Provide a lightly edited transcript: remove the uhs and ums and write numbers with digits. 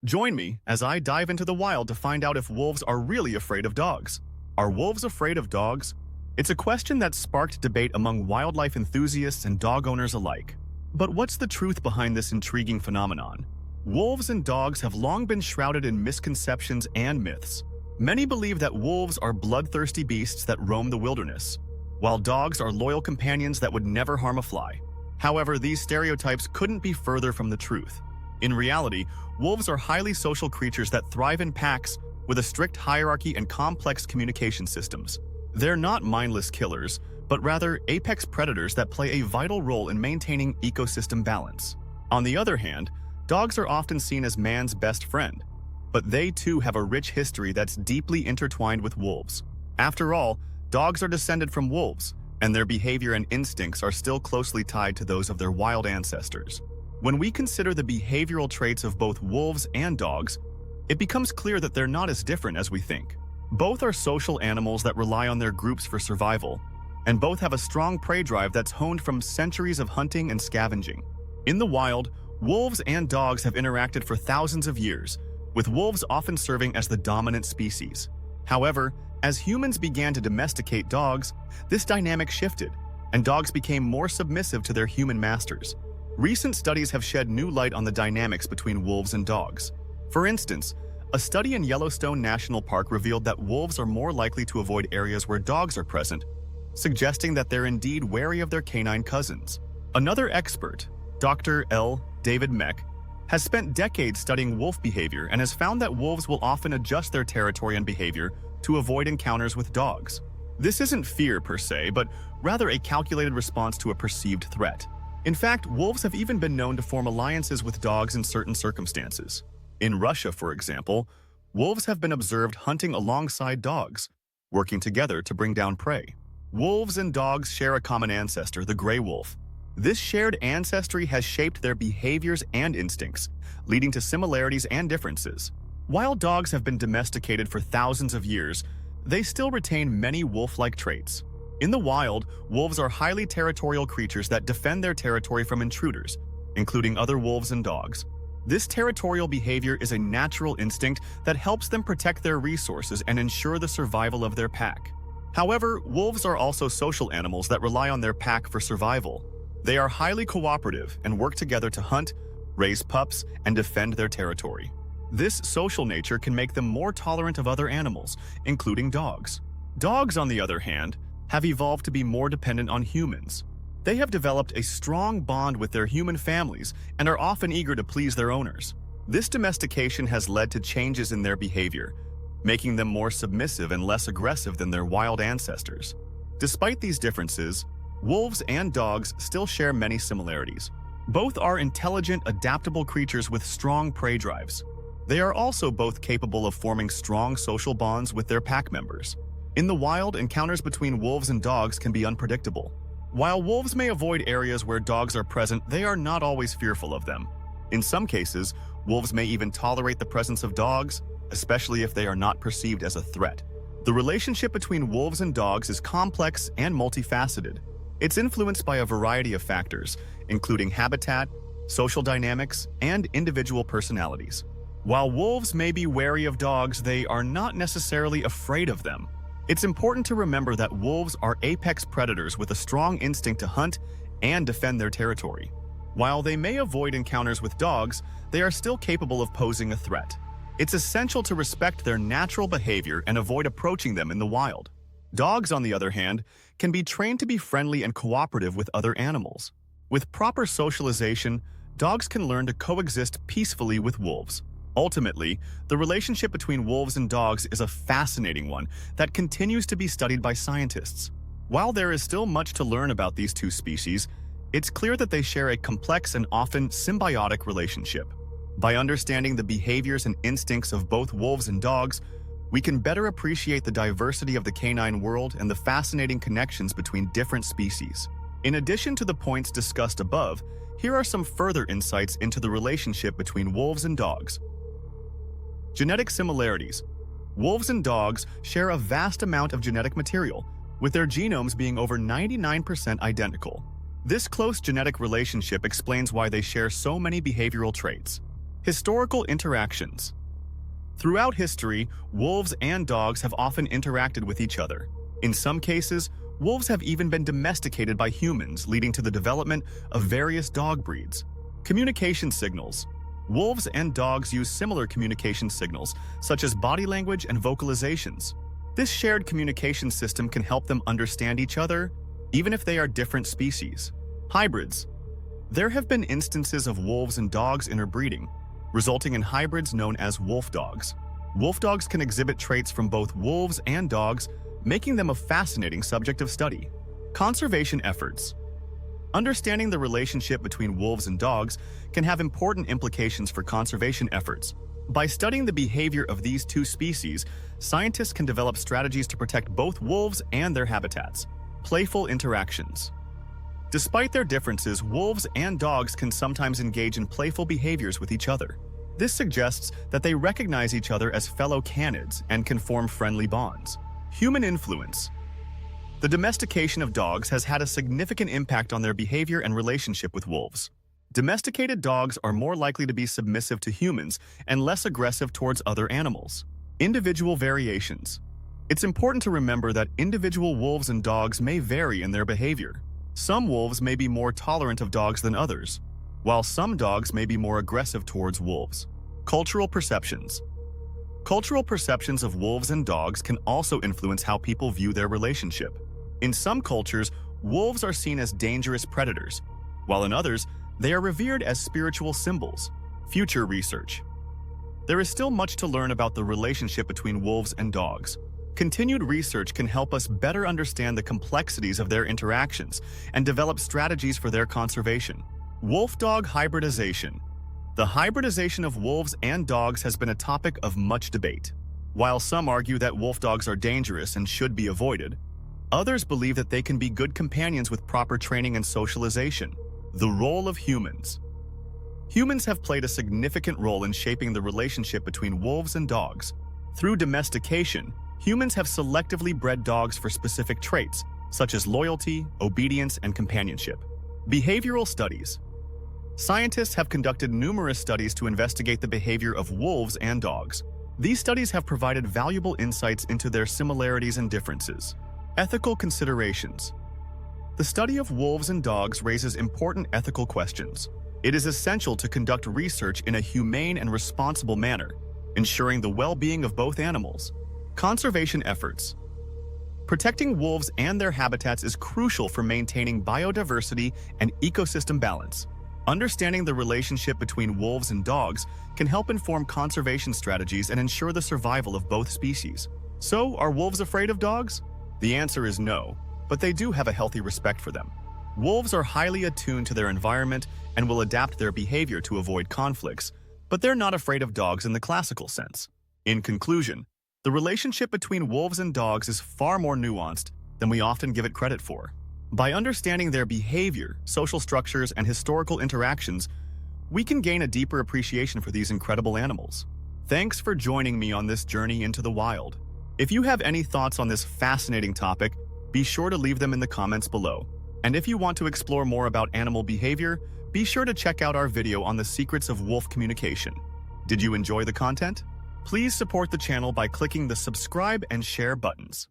Join me as I dive into the wild to find out if wolves are really afraid of dogs. Are wolves afraid of dogs? It's a question that sparked debate among wildlife enthusiasts and dog owners alike. But what's the truth behind this intriguing phenomenon? Wolves and dogs have long been shrouded in misconceptions and myths. Many believe that wolves are bloodthirsty beasts that roam the wilderness, while dogs are loyal companions that would never harm a fly. However, these stereotypes couldn't be further from the truth. In reality, wolves are highly social creatures that thrive in packs with a strict hierarchy and complex communication systems. They're not mindless killers, but rather apex predators that play a vital role in maintaining ecosystem balance. On the other hand, dogs are often seen as man's best friend, but they too have a rich history that's deeply intertwined with wolves. After all, dogs are descended from wolves, and their behavior and instincts are still closely tied to those of their wild ancestors. When we consider the behavioral traits of both wolves and dogs, it becomes clear that they're not as different as we think. Both are social animals that rely on their groups for survival, and both have a strong prey drive that's honed from centuries of hunting and scavenging. In the wild, wolves and dogs have interacted for thousands of years, with wolves often serving as the dominant species. However, as humans began to domesticate dogs, this dynamic shifted, and dogs became more submissive to their human masters. Recent studies have shed new light on the dynamics between wolves and dogs. For instance, a study in Yellowstone National Park revealed that wolves are more likely to avoid areas where dogs are present, suggesting that they're indeed wary of their canine cousins. Another expert, Dr. L. David Meck, has spent decades studying wolf behavior and has found that wolves will often adjust their territory and behavior to avoid encounters with dogs. This isn't fear per se, but rather a calculated response to a perceived threat. In fact, wolves have even been known to form alliances with dogs in certain circumstances. In Russia, for example, wolves have been observed hunting alongside dogs, working together to bring down prey. Wolves and dogs share a common ancestor, the gray wolf. This shared ancestry has shaped their behaviors and instincts, leading to similarities and differences. While dogs have been domesticated for thousands of years, they still retain many wolf-like traits. In the wild, wolves are highly territorial creatures that defend their territory from intruders, including other wolves and dogs. This territorial behavior is a natural instinct that helps them protect their resources and ensure the survival of their pack. However, wolves are also social animals that rely on their pack for survival. They are highly cooperative and work together to hunt, raise pups, and defend their territory. This social nature can make them more tolerant of other animals, including dogs. Dogs, on the other hand, have evolved to be more dependent on humans. They have developed a strong bond with their human families and are often eager to please their owners. This domestication has led to changes in their behavior, making them more submissive and less aggressive than their wild ancestors. Despite these differences, wolves and dogs still share many similarities. Both are intelligent, adaptable creatures with strong prey drives. They are also both capable of forming strong social bonds with their pack members. In the wild, encounters between wolves and dogs can be unpredictable. While wolves may avoid areas where dogs are present, they are not always fearful of them. In some cases, wolves may even tolerate the presence of dogs, especially if they are not perceived as a threat. The relationship between wolves and dogs is complex and multifaceted. It's influenced by a variety of factors, including habitat, social dynamics, and individual personalities. While wolves may be wary of dogs, they are not necessarily afraid of them. It's important to remember that wolves are apex predators with a strong instinct to hunt and defend their territory. While they may avoid encounters with dogs, they are still capable of posing a threat. It's essential to respect their natural behavior and avoid approaching them in the wild. Dogs, on the other hand, can be trained to be friendly and cooperative with other animals. With proper socialization, dogs can learn to coexist peacefully with wolves. Ultimately, the relationship between wolves and dogs is a fascinating one that continues to be studied by scientists. While there is still much to learn about these two species, it's clear that they share a complex and often symbiotic relationship. By understanding the behaviors and instincts of both wolves and dogs, we can better appreciate the diversity of the canine world and the fascinating connections between different species. In addition to the points discussed above, here are some further insights into the relationship between wolves and dogs. Genetic similarities. Wolves and dogs share a vast amount of genetic material, with their genomes being over 99% identical. This close genetic relationship explains why they share so many behavioral traits. Historical interactions. Throughout history, wolves and dogs have often interacted with each other. In some cases, wolves have even been domesticated by humans, leading to the development of various dog breeds. Communication signals. Wolves and dogs use similar communication signals, such as body language and vocalizations. This shared communication system can help them understand each other, even if they are different species. Hybrids. There have been instances of wolves and dogs interbreeding, resulting in hybrids known as wolfdogs. Wolfdogs can exhibit traits from both wolves and dogs, making them a fascinating subject of study. Conservation efforts. Understanding the relationship between wolves and dogs can have important implications for conservation efforts. By studying the behavior of these two species, scientists can develop strategies to protect both wolves and their habitats. Playful interactions. Despite their differences, wolves and dogs can sometimes engage in playful behaviors with each other. This suggests that they recognize each other as fellow canids and can form friendly bonds. Human influence. The domestication of dogs has had a significant impact on their behavior and relationship with wolves. Domesticated dogs are more likely to be submissive to humans and less aggressive towards other animals. Individual variations. It's important to remember that individual wolves and dogs may vary in their behavior. Some wolves may be more tolerant of dogs than others, while some dogs may be more aggressive towards wolves. Cultural perceptions. Cultural perceptions of wolves and dogs can also influence how people view their relationship. In some cultures, wolves are seen as dangerous predators, while in others, they are revered as spiritual symbols. Future research. There is still much to learn about the relationship between wolves and dogs. Continued research can help us better understand the complexities of their interactions and develop strategies for their conservation. Wolf-dog hybridization. The hybridization of wolves and dogs has been a topic of much debate. While some argue that wolf dogs are dangerous and should be avoided, others believe that they can be good companions with proper training and socialization. The role of humans. Humans have played a significant role in shaping the relationship between wolves and dogs. Through domestication, humans have selectively bred dogs for specific traits, such as loyalty, obedience, and companionship. Behavioral studies. Scientists have conducted numerous studies to investigate the behavior of wolves and dogs. These studies have provided valuable insights into their similarities and differences. Ethical considerations. The study of wolves and dogs raises important ethical questions. It is essential to conduct research in a humane and responsible manner, ensuring the well-being of both animals. Conservation efforts. Protecting wolves and their habitats is crucial for maintaining biodiversity and ecosystem balance. Understanding the relationship between wolves and dogs can help inform conservation strategies and ensure the survival of both species. So, are wolves afraid of dogs? The answer is no, but they do have a healthy respect for them. Wolves are highly attuned to their environment and will adapt their behavior to avoid conflicts, but they're not afraid of dogs in the classical sense. In conclusion, the relationship between wolves and dogs is far more nuanced than we often give it credit for. By understanding their behavior, social structures, and historical interactions, we can gain a deeper appreciation for these incredible animals. Thanks for joining me on this journey into the wild. If you have any thoughts on this fascinating topic, be sure to leave them in the comments below. And if you want to explore more about animal behavior, be sure to check out our video on the secrets of wolf communication. Did you enjoy the content? Please support the channel by clicking the subscribe and share buttons.